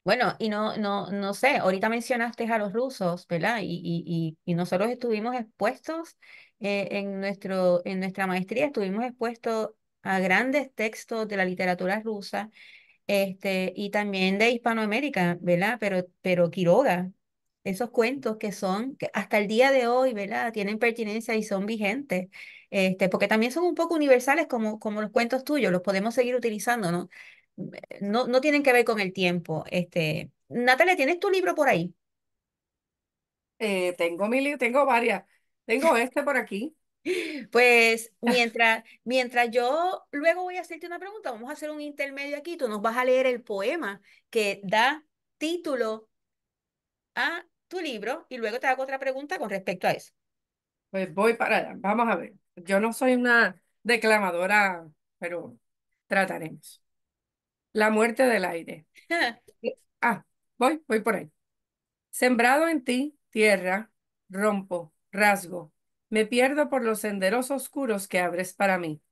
Bueno, y no sé, ahorita mencionaste a los rusos, ¿verdad? Y nosotros estuvimos expuestos en nuestra maestría, estuvimos expuestos a grandes textos de la literatura rusa, y también de Hispanoamérica, ¿verdad? Pero Quiroga, esos cuentos que son, que hasta el día de hoy, ¿verdad? Tienen pertinencia y son vigentes, porque también son un poco universales como los cuentos tuyos, los podemos seguir utilizando, ¿no? No tienen que ver con el tiempo. Natalia, ¿tienes tu libro por ahí? Tengo varias. Tengo este por aquí. Pues mientras yo luego voy a hacerte una pregunta, vamos a hacer un intermedio aquí, tú nos vas a leer el poema que da título a tu libro y luego te hago otra pregunta con respecto a eso. Pues voy para allá. Vamos a ver. Yo no soy una declamadora, pero trataremos. La muerte del aire. Ah, voy por ahí. Sembrado en ti, tierra, rompo, rasgo. Me pierdo por los senderos oscuros que abres para mí.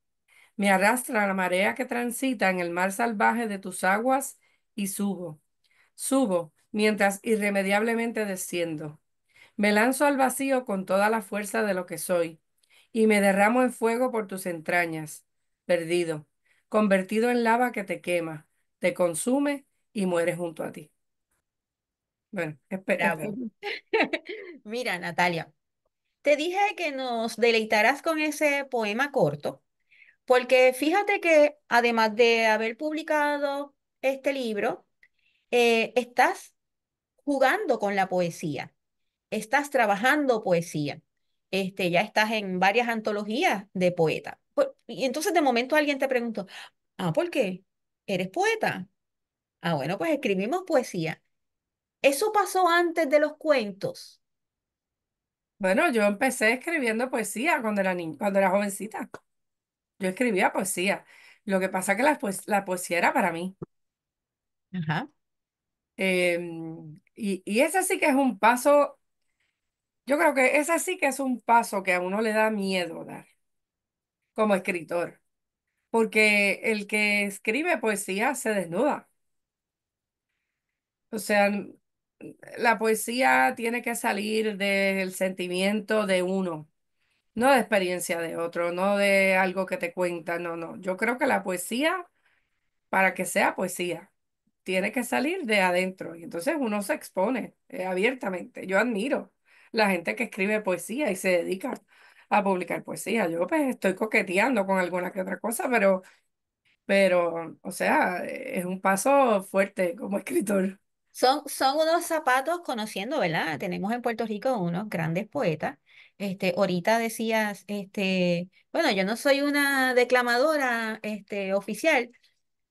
Me arrastra la marea que transita en el mar salvaje de tus aguas y subo. Subo mientras irremediablemente desciendo. Me lanzo al vacío con toda la fuerza de lo que soy y me derramo en fuego por tus entrañas, perdido, convertido en lava que te quema, te consume y muere junto a ti. Bueno, Bravo. Mira, Natalia, te dije que nos deleitaras con ese poema corto, porque fíjate que además de haber publicado este libro, estás jugando con la poesía, estás trabajando poesía, ya estás en varias antologías de poeta. Y entonces de momento alguien te preguntó, ah, ¿por qué? ¿Eres poeta? Ah, bueno, pues escribimos poesía. Eso pasó antes de los cuentos. Bueno, yo empecé escribiendo poesía cuando era cuando era jovencita. Yo escribía poesía. Lo que pasa es que la poesía era para mí. Ajá. Y ese sí que es un paso, yo creo que ese sí que es un paso que a uno le da miedo dar como escritor, porque el que escribe poesía se desnuda. O sea, la poesía tiene que salir del sentimiento de uno. no de experiencia de otro, no de algo que te cuenta, no, no. Yo creo que la poesía, para que sea poesía, tiene que salir de adentro y entonces uno se expone abiertamente. Yo admiro la gente que escribe poesía y se dedica a publicar poesía. Yo pues estoy coqueteando con alguna que otra cosa, pero, o sea, es un paso fuerte como escritor. Son unos zapatos conociendo, ¿verdad? Tenemos en Puerto Rico unos grandes poetas. Ahorita decías, bueno, yo no soy una declamadora, oficial.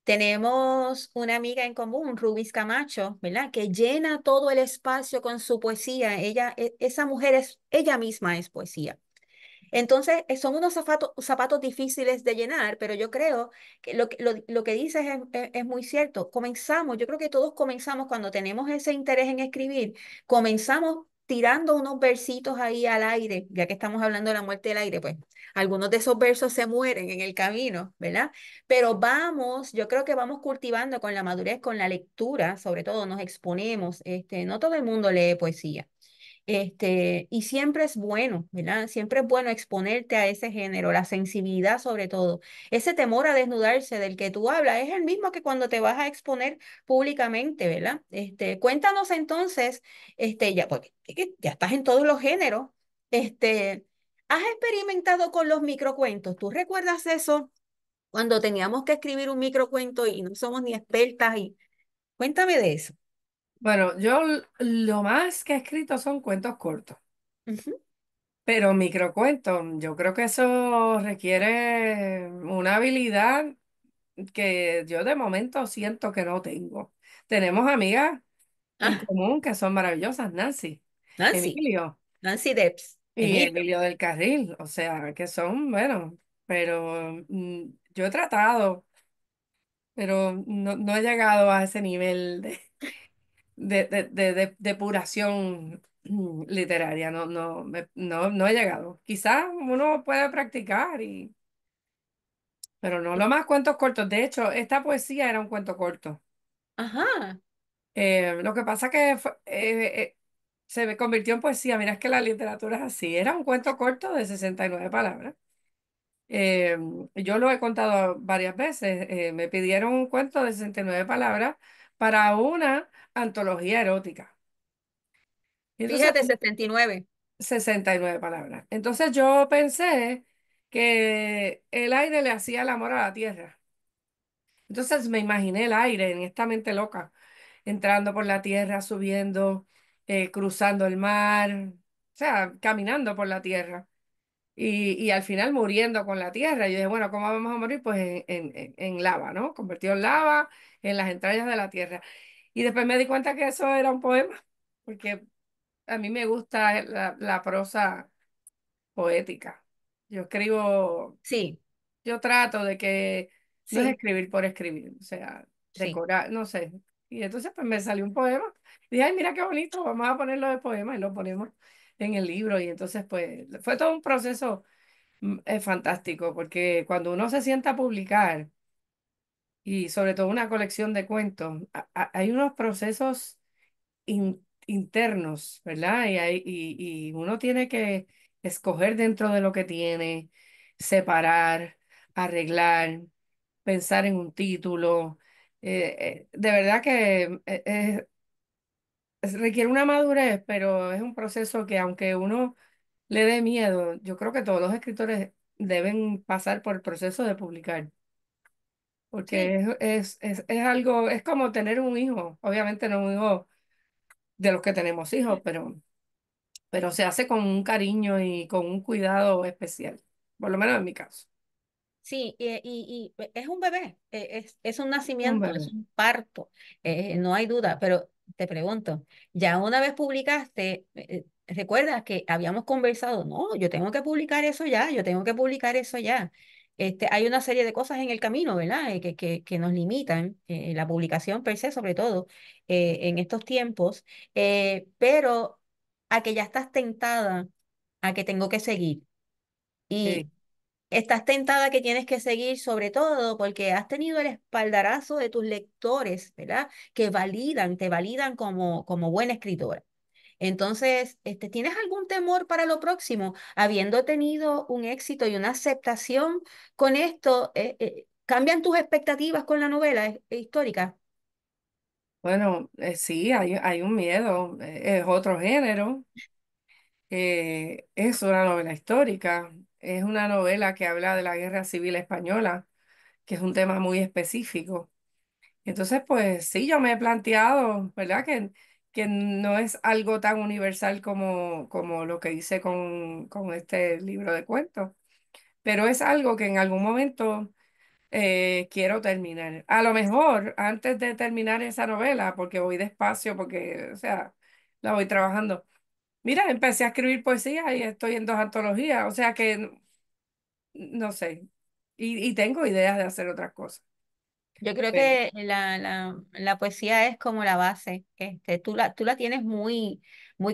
Tenemos una amiga en común, Rubis Camacho, ¿verdad? Que llena todo el espacio con su poesía. Esa mujer ella misma es poesía. Entonces, son unos zapatos difíciles de llenar, pero yo creo que lo que dices es muy cierto. Comenzamos, yo creo que todos comenzamos cuando tenemos ese interés en escribir, comenzamos tirando unos versitos ahí al aire, ya que estamos hablando de la muerte del aire, pues algunos de esos versos se mueren en el camino, ¿verdad? Pero vamos, yo creo que vamos cultivando con la madurez, con la lectura, sobre todo nos exponemos, no todo el mundo lee poesía. Y siempre es bueno, ¿verdad? Siempre es bueno exponerte a ese género, la sensibilidad sobre todo. Ese temor a desnudarse del que tú hablas es el mismo que cuando te vas a exponer públicamente, ¿verdad? Cuéntanos entonces, ya, porque es que ya estás en todos los géneros, ¿has experimentado con los microcuentos? ¿Tú recuerdas eso cuando teníamos que escribir un microcuento y no somos ni expertas? Y cuéntame de eso. Bueno, lo más que he escrito son cuentos cortos, Ujú. pero microcuentos, yo creo que eso requiere una habilidad que yo de momento siento que no tengo. Tenemos amigas en Ah, común que son maravillosas, Nancy, Nancy. Emilio Nancy Debs, y Emilio. Emilio del Carril, o sea, que son, bueno, pero yo he tratado, pero no, no he llegado a ese nivel de depuración literaria, no, no, no, no he llegado. Quizás uno puede practicar, pero no lo más cuentos cortos. De hecho, esta poesía era un cuento corto. Ajá, Lo que pasa que se me convirtió en poesía. Mira, es que la literatura es así. Era un cuento corto de 69 palabras. Eh, yo lo he contado varias veces. Me pidieron un cuento de 69 palabras para una antología erótica. Y entonces, fíjate, 69. 69 palabras. Entonces yo pensé que el aire le hacía el amor a la tierra. Entonces me imaginé el aire en esta mente loca, entrando por la tierra, subiendo, cruzando el mar, o sea, caminando por la tierra. Y al final muriendo con la tierra. Y yo dije, bueno, ¿cómo vamos a morir? Pues en lava, ¿no? Convertido en lava, en las entrañas de la tierra. Y después me di cuenta que eso era un poema, porque a mí me gusta la prosa poética. Yo escribo, Sí, yo trato de que no es sí, escribir por escribir, o sea, sí, decorar, no sé. Y entonces pues me salió un poema. Y dije, ay, mira qué bonito, vamos a ponerlo de poema y lo ponemos en el libro. Y entonces pues fue todo un proceso fantástico, porque cuando uno se sienta a publicar, y sobre todo una colección de cuentos, hay unos procesos internos, ¿verdad? Y uno tiene que escoger dentro de lo que tiene, separar, arreglar, pensar en un título. De verdad que requiere una madurez, pero es un proceso que aunque uno le dé miedo, yo creo que todos los escritores deben pasar por el proceso de publicar. Porque sí, es algo, es como tener un hijo, obviamente no un hijo de los que tenemos hijos, pero se hace con un cariño y con un cuidado especial, por lo menos en mi caso, sí, es un bebé, es un un nacimiento, es bebé. un parto, no hay duda, pero te pregunto, ya una vez publicaste, ¿recuerdas que habíamos conversado? No, yo tengo que publicar eso ya, yo tengo que publicar eso ya. Hay una serie de cosas en el camino, ¿verdad? Que nos limitan, la publicación per se, sobre todo, en estos tiempos, pero a que ya estás tentada, a que tengo que seguir. Y Sí, estás tentada que tienes que seguir sobre todo porque has tenido el espaldarazo de tus lectores, ¿verdad? Que te validan como buena escritora. Entonces, ¿tienes algún temor para lo próximo? Habiendo tenido un éxito y una aceptación con esto, ¿cambian tus expectativas con la novela histórica? Bueno, sí, hay un miedo, es otro género, es una novela histórica, es una novela que habla de la Guerra Civil Española, que es un tema muy específico. Entonces, pues sí, yo me he planteado, ¿verdad? Que no es algo tan universal como lo que hice con este libro de cuentos, pero es algo que en algún momento quiero terminar. A lo mejor antes de terminar esa novela, porque voy despacio, porque, o sea, la voy trabajando. Mira, empecé a escribir poesía y estoy en 2 antologías, o sea que no sé, y tengo ideas de hacer otras cosas. Yo creo Pero, que la poesía es como la base, tú la tienes muy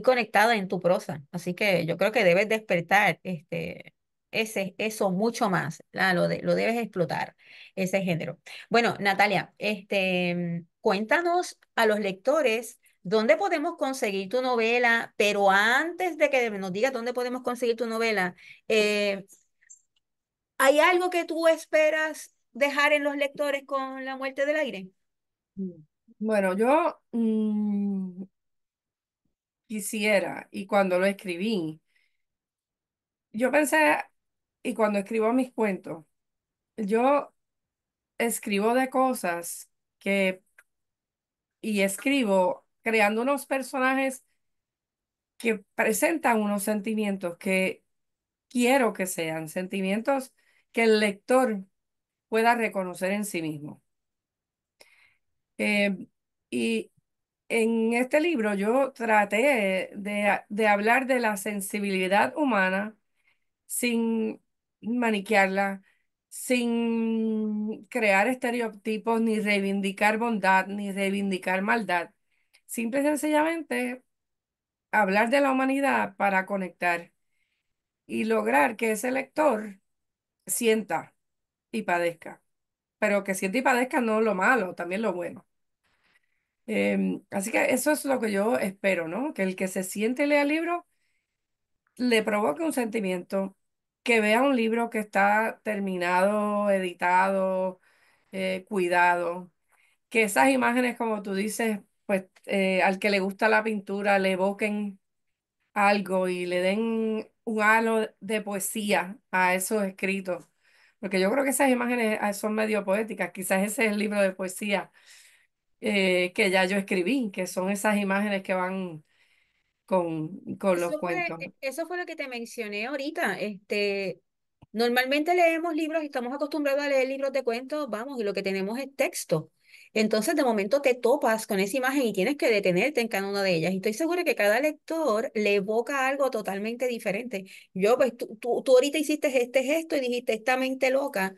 conectada en tu prosa, así que yo creo que debes despertar eso mucho más, lo debes explotar, ese género. Bueno, Natalia, cuéntanos a los lectores dónde podemos conseguir tu novela, pero antes de que nos digas dónde podemos conseguir tu novela, eh, ¿hay algo que tú esperas dejar en los lectores con La muerte del aire? mm, bueno, yo quisiera, y cuando lo escribí, yo pensé, y cuando escribo mis cuentos, yo escribo de cosas que, y escribo creando unos personajes que presentan unos sentimientos que quiero que sean sentimientos que el lector pueda reconocer en sí mismo. Eh, y en este libro yo traté de hablar de la sensibilidad humana sin maniquearla, sin crear estereotipos, ni reivindicar bondad, ni reivindicar maldad. Simple y sencillamente hablar de la humanidad para conectar y lograr que ese lector sienta y padezca, pero que sienta y padezca no lo malo, también lo bueno. Así que eso es lo que yo espero, ¿no? Que el que se siente y lea el libro le provoque un sentimiento, que vea un libro que está terminado, editado, cuidado, que esas imágenes, como tú dices, pues al que le gusta la pintura le evoquen algo y le den un halo de poesía a esos escritos. Porque yo creo que esas imágenes son medio poéticas. Quizás ese es el libro de poesía que ya yo escribí, que son esas imágenes que van con los cuentos. Eso fue lo que te mencioné ahorita. Normalmente leemos libros y estamos acostumbrados a leer libros de cuentos, vamos, y lo que tenemos es texto. Entonces, de momento te topas con esa imagen y tienes que detenerte en cada una de ellas. Y estoy segura que cada lector le evoca algo totalmente diferente. Yo, pues, tú ahorita hiciste este gesto y dijiste, esta mente loca.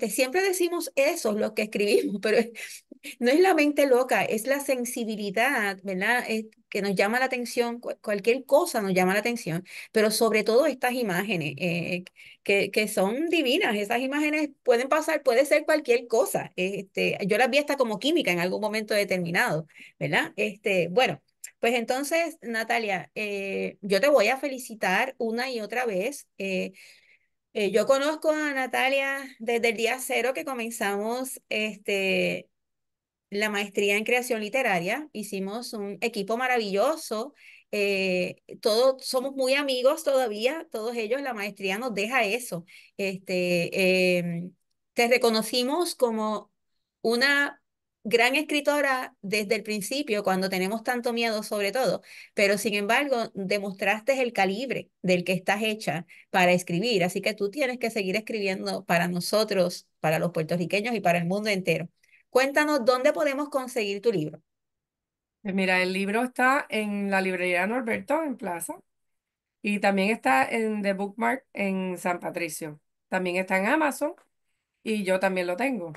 Siempre decimos eso, lo que escribimos, pero no es la mente loca, es la sensibilidad, ¿verdad? Que nos llama la atención, cualquier cosa nos llama la atención, pero sobre todo estas imágenes que son divinas. Esas imágenes pueden pasar, puede ser cualquier cosa. Yo las vi hasta como química en algún momento determinado, ¿verdad? Bueno, pues entonces, Natalia, yo te voy a felicitar una y otra vez. Yo conozco a Natalia desde el día cero que comenzamos la maestría en creación literaria. Hicimos un equipo maravilloso. Todos somos muy amigos todavía, todos ellos. La maestría nos deja eso. Te reconocimos como una gran escritora desde el principio, cuando tenemos tanto miedo sobre todo, pero sin embargo demostraste el calibre del que estás hecha para escribir, así que tú tienes que seguir escribiendo para nosotros, para los puertorriqueños y para el mundo entero. Cuéntanos dónde podemos conseguir tu libro. Pues mira, el libro está en la librería Norberto en Plaza y también está en The Bookmark en San Patricio. También está en Amazon y yo también lo tengo.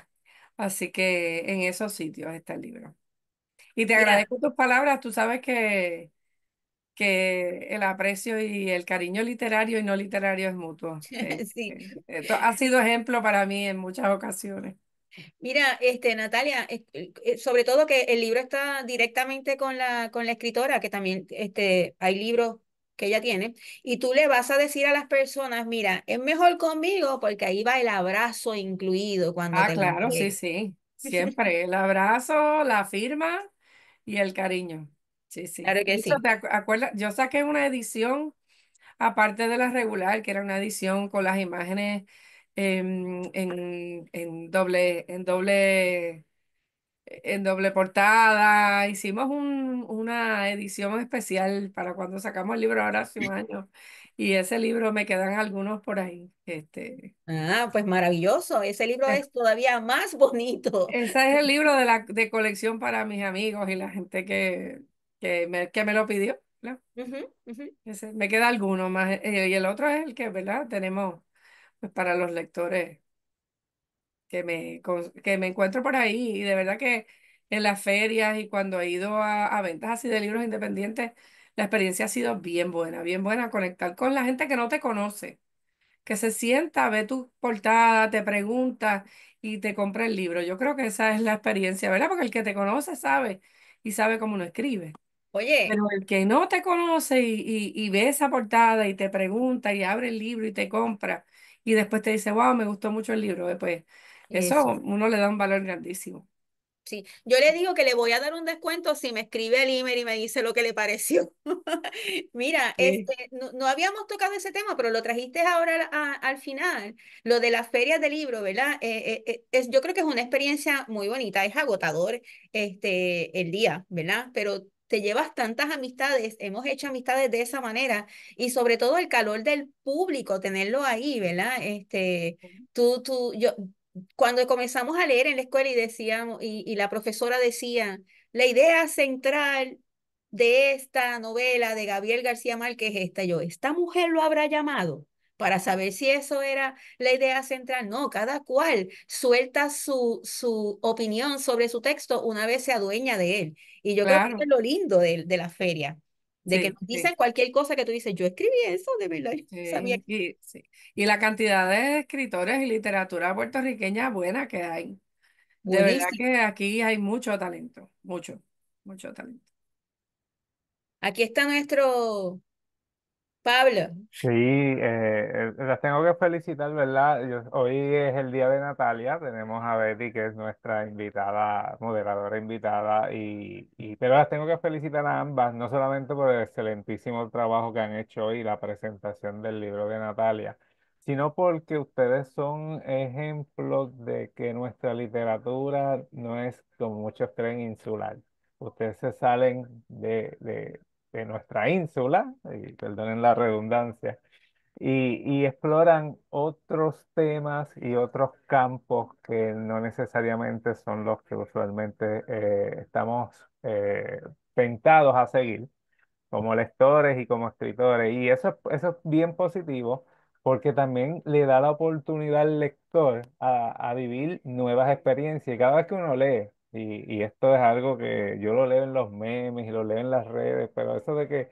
Así que en esos sitios está el libro. Y te Mira, agradezco tus palabras. Tú sabes que el aprecio y el cariño literario y no literario es mutuo. sí, Esto ha sido ejemplo para mí en muchas ocasiones. Mira, Natalia, sobre todo que el libro está directamente con la escritora, que también hay libros que ella tiene, y tú le vas a decir a las personas, mira, es mejor conmigo porque ahí va el abrazo incluido cuando Ah, te lo claro, sí, entregue. sí. Siempre el abrazo, la firma y el cariño. Sí, sí. Claro De que hecho, sí. ¿te acuerdas? Yo saqué una edición, aparte de la regular, que era una edición con las imágenes en doble portada. Hicimos una edición especial para cuando sacamos el libro ahora hace un año. Y ese libro me quedan algunos por ahí. Ah, pues maravilloso. Ese libro es todavía más bonito. Ese es el libro de colección para mis amigos y la gente que me lo pidió, ¿no? Ujú, ujú. Me queda alguno más. Y el otro es el que, ¿verdad? Tenemos pues, para los lectores que me encuentro por ahí. Y de verdad que en las ferias y cuando he ido a ventas así de libros independientes, la experiencia ha sido bien buena. Conectar con la gente que no te conoce, que se sienta, ve tu portada, te pregunta y te compra el libro. Yo creo que esa es la experiencia, ¿verdad? Porque el que te conoce sabe y sabe cómo uno escribe. Oye, Pero el que no te conoce y ve esa portada y te pregunta y abre el libro y te compra y después te dice, wow, me gustó mucho el libro, pues eso eso. uno le da un valor grandísimo. Sí, yo le digo que le voy a dar un descuento si me escribe el email y me dice lo que le pareció. Mira, Sí, no habíamos tocado ese tema, pero lo trajiste ahora al final, lo de las ferias de libro, ¿verdad? Yo creo que es una experiencia muy bonita, es agotador el día, ¿verdad? Pero te llevas tantas amistades, hemos hecho amistades de esa manera y sobre todo el calor del público, tenerlo ahí, ¿verdad? Cuando comenzamos a leer en la escuela y decíamos, y la profesora decía, la idea central de esta novela de Gabriel García Márquez es esta, esta mujer lo habrá llamado para saber si eso era la idea central. No, cada cual suelta su opinión sobre su texto una vez se adueña de él. Y yo creo que eso es claro, lo lindo de la feria, de que sí, nos dicen sí, cualquier cosa que tú dices, yo escribí eso, de verdad, yo no sabía. sí, sí. Y la cantidad de escritores y literatura puertorriqueña buena que hay. De verdad Buenísimo. que aquí hay mucho talento, mucho talento. Aquí está nuestro Pablo. Sí, las tengo que felicitar, ¿verdad? Hoy es el día de Natalia, tenemos a Betty, que es nuestra invitada, moderadora invitada, pero las tengo que felicitar a ambas, no solamente por el excelentísimo trabajo que han hecho hoy, la presentación del libro de Natalia, sino porque ustedes son ejemplos de que nuestra literatura no es, como muchos creen, insular. Ustedes se salen de nuestra ínsula, y perdonen la redundancia, y exploran otros temas y otros campos que no necesariamente son los que usualmente estamos tentados a seguir como lectores y como escritores. Y eso es bien positivo porque también le da la oportunidad al lector a vivir nuevas experiencias. Y cada vez que uno lee, y esto es algo que yo lo leo en los memes y lo leo en las redes, pero eso de que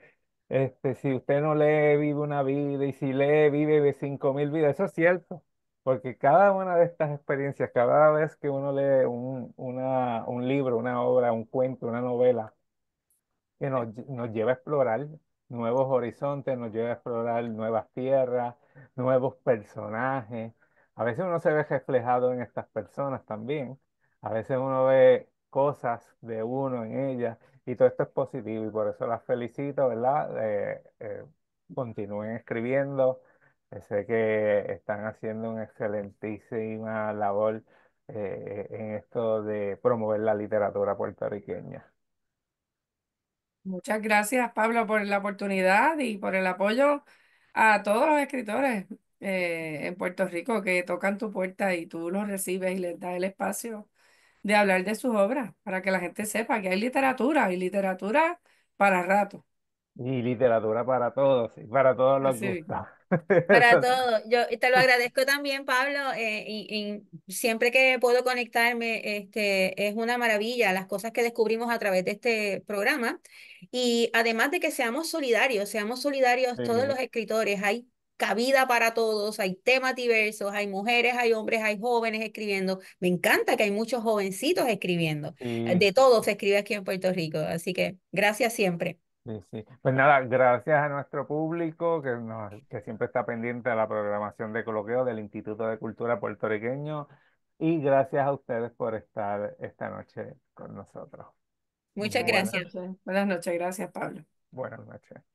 si usted no lee, vive una vida, y si lee, vive 5.000 vidas, eso es cierto. Porque cada una de estas experiencias, cada vez que uno lee un libro, una obra, un cuento, una novela, que nos lleva a explorar nuevos horizontes, nos lleva a explorar nuevas tierras, nuevos personajes. A veces uno se ve reflejado en estas personas también. A veces uno ve cosas de uno en ellas y todo esto es positivo y por eso las felicito, ¿verdad? Continúen escribiendo. Sé que están haciendo una excelentísima labor en esto de promover la literatura puertorriqueña. Muchas gracias, Pablo, por la oportunidad y por el apoyo a todos los escritores en Puerto Rico que tocan tu puerta y tú los recibes y les das el espacio de hablar de sus obras para que la gente sepa que hay literatura y literatura para rato. Y literatura para todos, y para todos los Así. gustos. Para Eso todo. Yo te lo agradezco también, Pablo, y siempre que puedo conectarme, es una maravilla las cosas que descubrimos a través de este programa. Y además de que seamos solidarios todos sí. los escritores. Hay cabida para todos, hay temas diversos, hay mujeres, hay hombres, hay jóvenes escribiendo. Me encanta que hay muchos jovencitos escribiendo. Y De todo se escribe aquí en Puerto Rico, así que gracias siempre. sí, sí. Pues nada, gracias a nuestro público que siempre está pendiente de la programación de coloqueo del Instituto de Cultura Puertorriqueño y gracias a ustedes por estar esta noche con nosotros. Muchas Buenas, gracias. Buenas noches, gracias, Pablo. buenas noches.